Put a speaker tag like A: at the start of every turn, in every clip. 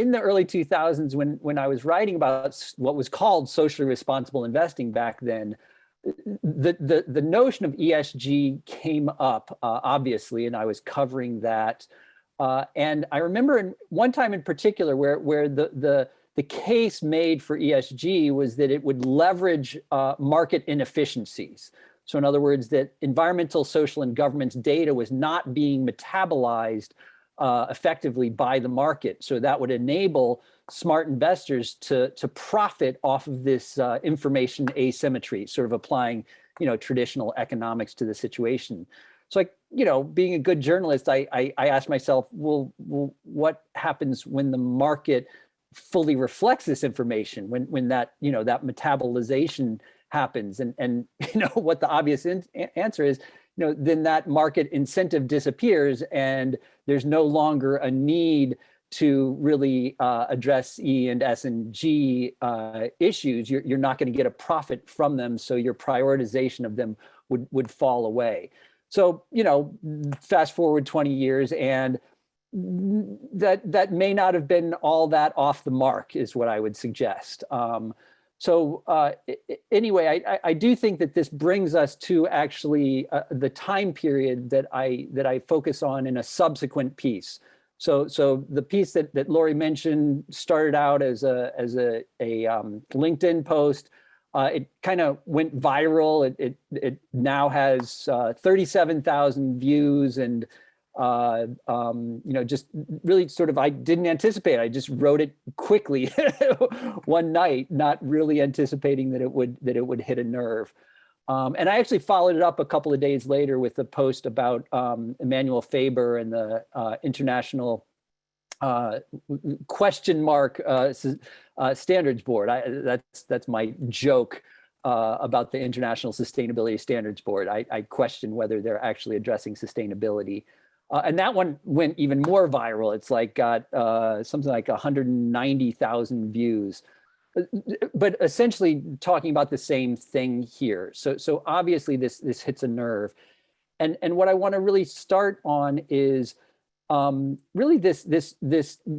A: in the early 2000s, when I was writing about what was called socially responsible investing back then, the notion of ESG came up, obviously, and I was covering that. And I remember one time in particular where the case made for ESG was that it would leverage market inefficiencies. So in other words, that environmental, social, and governance data was not being metabolized effectively by the market. So that would enable smart investors to profit off of this information asymmetry, sort of applying, traditional economics to the situation. So, being a good journalist, I asked myself, well, what happens when the market fully reflects this information, when that, that metabolization happens, and what the obvious answer is, then that market incentive disappears, and there's no longer a need to really address E and S and G issues. You're not going to get a profit from them, so your prioritization of them would fall away. So, fast forward 20 years, and that may not have been all that off the mark, is what I would suggest. Anyway, I do think that this brings us to actually the time period that I focus on in a subsequent piece. So the piece that Lori mentioned started out as a LinkedIn post. It kind of went viral. It now has 37,000 views, and just really sort of, I didn't anticipate. I just wrote it quickly one night, not really anticipating that it would hit a nerve. And I actually followed it up a couple of days later with a post about Emmanuel Faber and the international standards board. That's my joke about the International Sustainability Standards Board. I question whether they're actually addressing sustainability. And that one went even more viral. It's like got something like 190,000 views, but essentially talking about the same thing here. So obviously this hits a nerve, and what I want to really start on is really this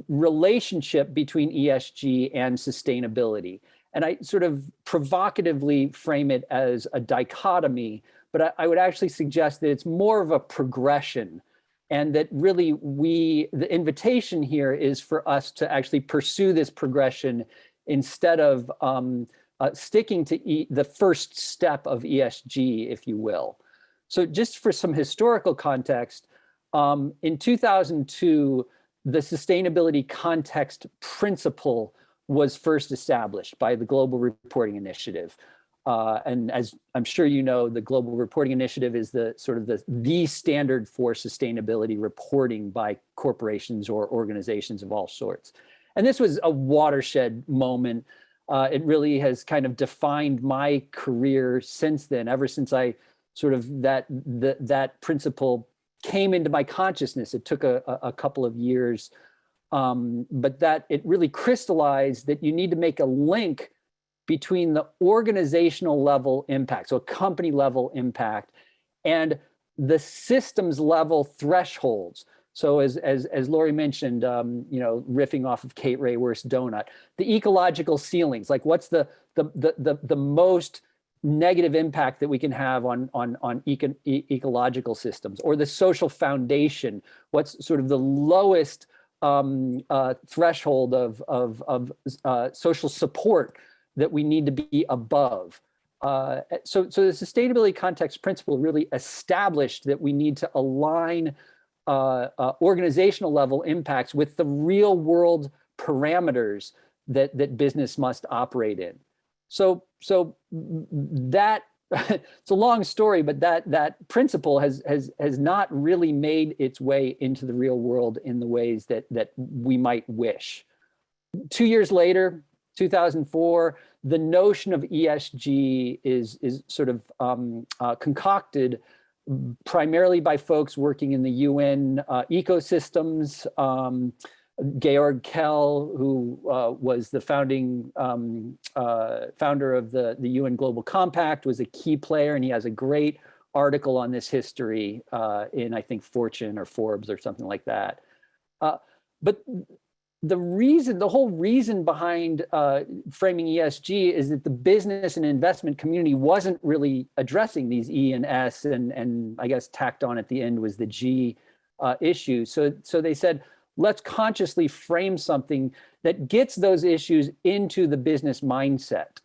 A: relationship between ESG and sustainability. And I sort of provocatively frame it as a dichotomy, but I would actually suggest that it's more of a progression. And that really the invitation here is for us to actually pursue this progression instead of sticking to the first step of ESG, if you will. So just for some historical context, in 2002, the sustainability context principle was first established by the Global Reporting Initiative. And as I'm sure you know, the Global Reporting Initiative is the standard for sustainability reporting by corporations or organizations of all sorts. And this was a watershed moment. It really has kind of defined my career since then, ever since I that principle came into my consciousness. It took a couple of years, but that it really crystallized that you need to make a link between the organizational level impact, so a company level impact, and the systems level thresholds. So as Lori mentioned, riffing off of Kate Raworth's donut, the ecological ceilings, like what's the most negative impact that we can have on ecological systems, or the social foundation, what's sort of the lowest threshold of social support that we need to be above. So the sustainability context principle really established that we need to align organizational level impacts with the real world parameters that business must operate in. So that it's a long story, but that principle has not really made its way into the real world in the ways that we might wish. 2 years later, 2004, the notion of ESG is sort of concocted primarily by folks working in the UN ecosystems. Georg Kell, who was the founder of the UN Global Compact, was a key player, and he has a great article on this history in, I think, Fortune or Forbes or something like that. But the whole reason behind framing ESG is that the business and investment community wasn't really addressing these E and S, and I guess tacked on at the end was the G issue. So they said, let's consciously frame something that gets those issues into the business mindset.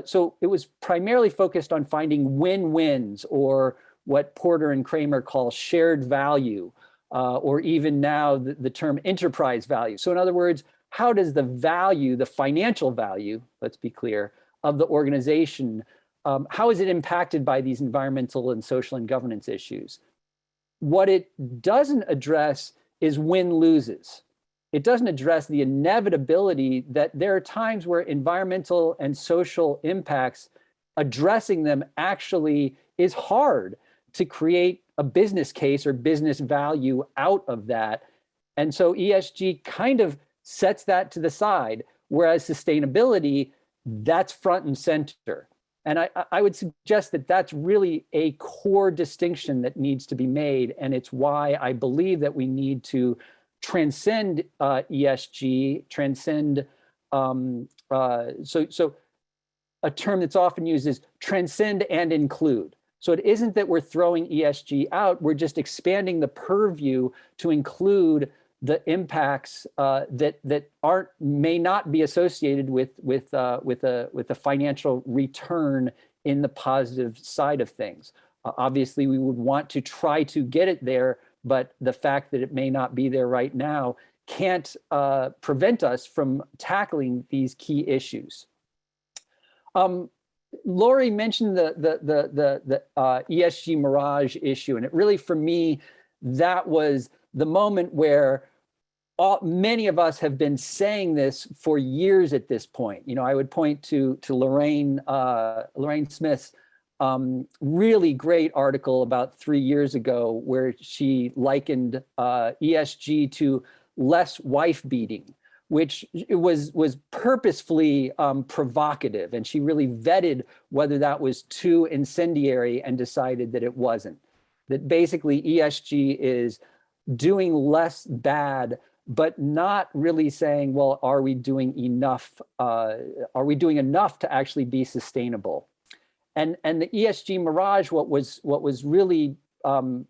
A: So it was primarily focused on finding win-wins, or what Porter and Kramer call shared value, or even now the term enterprise value. So in other words, how does the value, the financial value, let's be clear, of the organization, how is it impacted by these environmental and social and governance issues? What it doesn't address is win-loses. It doesn't address the inevitability that there are times where environmental and social impacts, addressing them actually is hard to create a business case or business value out of that. And so ESG kind of sets that to the side, whereas sustainability, that's front and center. And I would suggest that that's really a core distinction that needs to be made. And it's why I believe that we need to transcend ESG, transcend, so a term that's often used is transcend and include. So it isn't that we're throwing ESG out, we're just expanding the purview to include the impacts that may not be associated with a financial return in the positive side of things. Obviously, we would want to try to get it there, but the fact that it may not be there right now can't prevent us from tackling these key issues. Lori mentioned the ESG Mirage issue, and it really, for me, that was the moment where many of us have been saying this for years at this point. You know, I would point to Lorraine Smith's really great article about 3 years ago, where she likened ESG to less wife beating, which was purposefully provocative. And she really vetted whether that was too incendiary and decided that it wasn't. That basically ESG is doing less bad, but not really saying, well, are we doing enough? Are we doing enough to actually be sustainable? And the ESG Mirage, what was really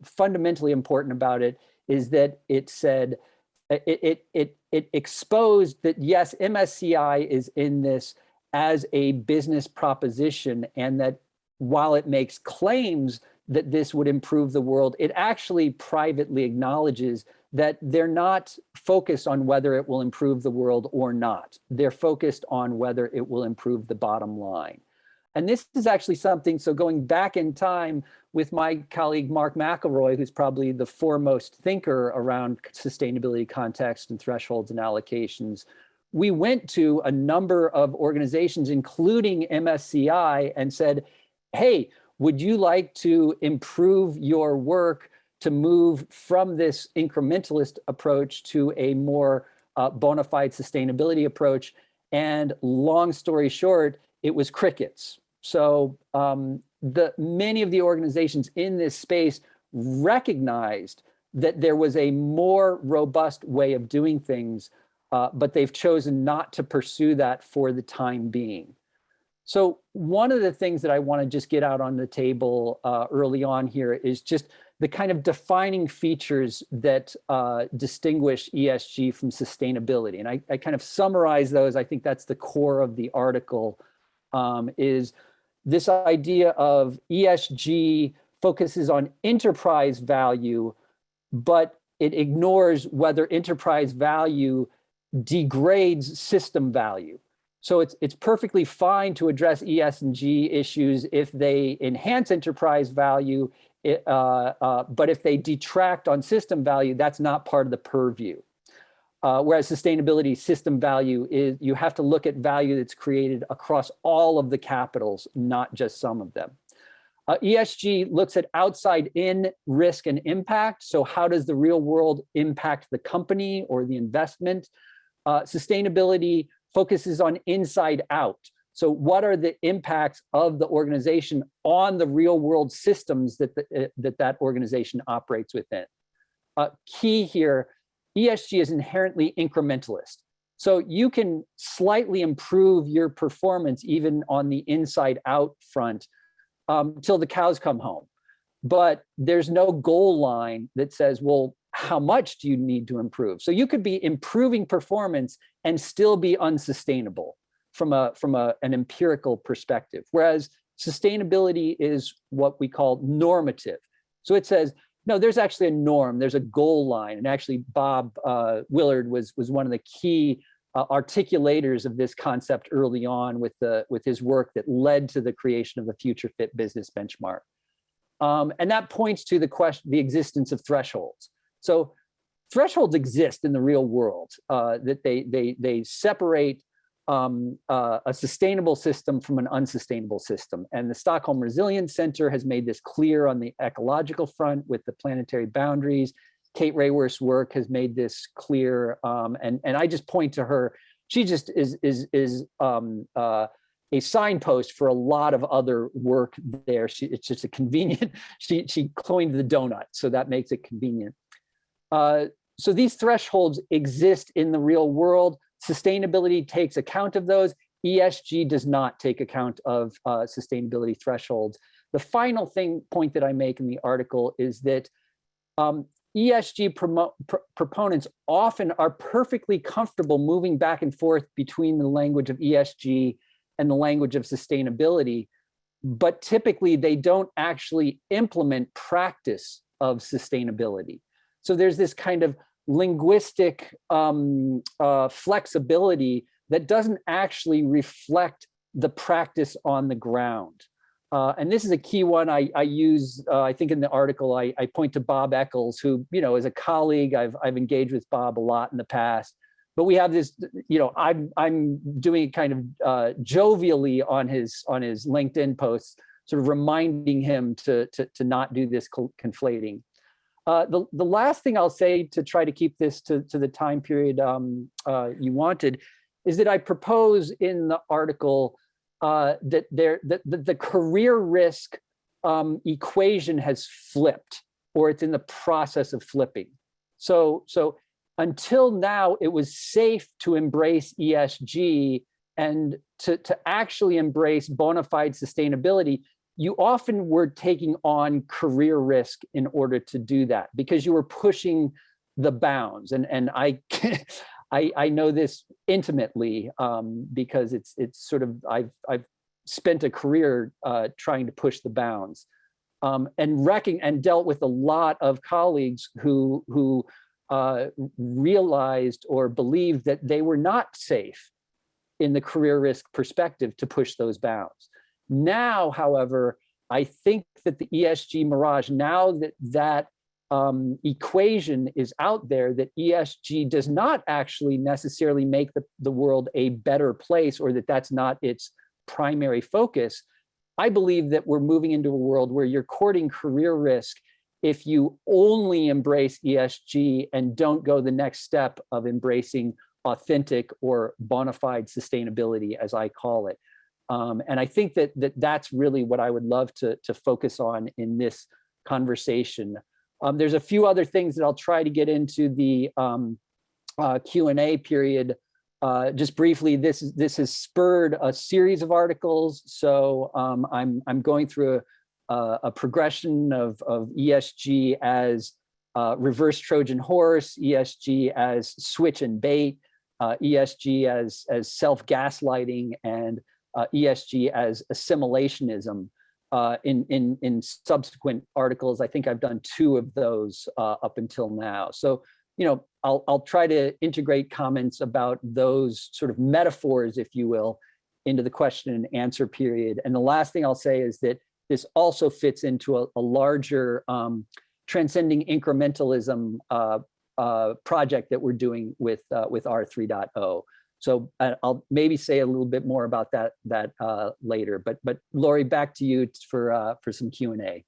A: fundamentally important about it is that it said, it exposed that yes, MSCI is in this as a business proposition, and that while it makes claims that this would improve the world, it actually privately acknowledges that they're not focused on whether it will improve the world or not. They're focused on whether it will improve the bottom line. And this is actually something, so going back in time with my colleague, Mark McElroy, who's probably the foremost thinker around sustainability context and thresholds and allocations, we went to a number of organizations, including MSCI, and said, hey, would you like to improve your work to move from this incrementalist approach to a more bona fide sustainability approach? And long story short, it was crickets. So many of the organizations in this space recognized that there was a more robust way of doing things, but they've chosen not to pursue that for the time being. So one of the things that I want to just get out on the table early on here is just the kind of defining features that distinguish ESG from sustainability. And I kind of summarize those. I think that's the core of the article, is this idea of ESG focuses on enterprise value, but it ignores whether enterprise value degrades system value. So it's perfectly fine to address ESG issues if they enhance enterprise value, but if they detract on system value, that's not part of the purview. Whereas sustainability system value is, you have to look at value that's created across all of the capitals, not just some of them. ESG looks at outside in risk and impact. So how does the real world impact the company or the investment? Sustainability focuses on inside out. So what are the impacts of the organization on the real world systems that that organization operates within? Key here, ESG is inherently incrementalist. So you can slightly improve your performance even on the inside out front till the cows come home. But there's no goal line that says, well, how much do you need to improve? So you could be improving performance and still be unsustainable from an empirical perspective. Whereas sustainability is what we call normative. So it says, no, there's actually a norm, there's a goal line. And actually Bob Willard was one of the key articulators of this concept early on with his work that led to the creation of the Future Fit Business Benchmark. And that points to the existence of thresholds. So thresholds exist in the real world, that they separate a sustainable system from an unsustainable system. And the Stockholm Resilience Center has made this clear on the ecological front with the planetary boundaries. Kate Rayworth's work has made this clear, and I just point to her. She just is a signpost for a lot of other work there. It's just a convenient. She coined the donut, so that makes it convenient. So these thresholds exist in the real world. Sustainability takes account of those. ESG does not take account of sustainability thresholds. The final point that I make in the article is that ESG proponents often are perfectly comfortable moving back and forth between the language of ESG and the language of sustainability, but typically they don't actually implement practice of sustainability. So there's this kind of linguistic flexibility that doesn't actually reflect the practice on the ground. And this is a key one I use, I think in the article, I point to Bob Eccles, who, is a colleague. I've engaged with Bob a lot in the past, but we have this, I'm doing it kind of jovially on his LinkedIn posts, sort of reminding him to not do this conflating. The last thing I'll say to try to keep this to the time period you wanted is that I propose in the article that the career risk equation has flipped, or it's in the process of flipping. So until now, it was safe to embrace ESG and to actually embrace bona fide sustainability. You often were taking on career risk in order to do that because you were pushing the bounds. And I I know this intimately because it's sort of I've spent a career trying to push the bounds and dealt with a lot of colleagues who realized or believed that they were not safe in the career risk perspective to push those bounds. Now, however, I think that the ESG Mirage, now that equation is out there, that ESG does not actually necessarily make the world a better place, or that's not its primary focus. I believe that we're moving into a world where you're courting career risk if you only embrace ESG and don't go the next step of embracing authentic or bona fide sustainability, as I call it. And I think that's really what I would love to focus on in this conversation. There's a few other things that I'll try to get into the Q&A period. Just briefly, this has spurred a series of articles. So I'm going through a progression of ESG as reverse Trojan horse, ESG as switch and bait, ESG as self-gaslighting, and ESG as assimilationism in subsequent articles. I think I've done 2 of those up until now. So, I'll try to integrate comments about those sort of metaphors, if you will, into the question and answer period. And the last thing I'll say is that this also fits into a larger transcending incrementalism project that we're doing with R3.0. So I'll maybe say a little bit more about that later. But Lori, back to you for some Q&A.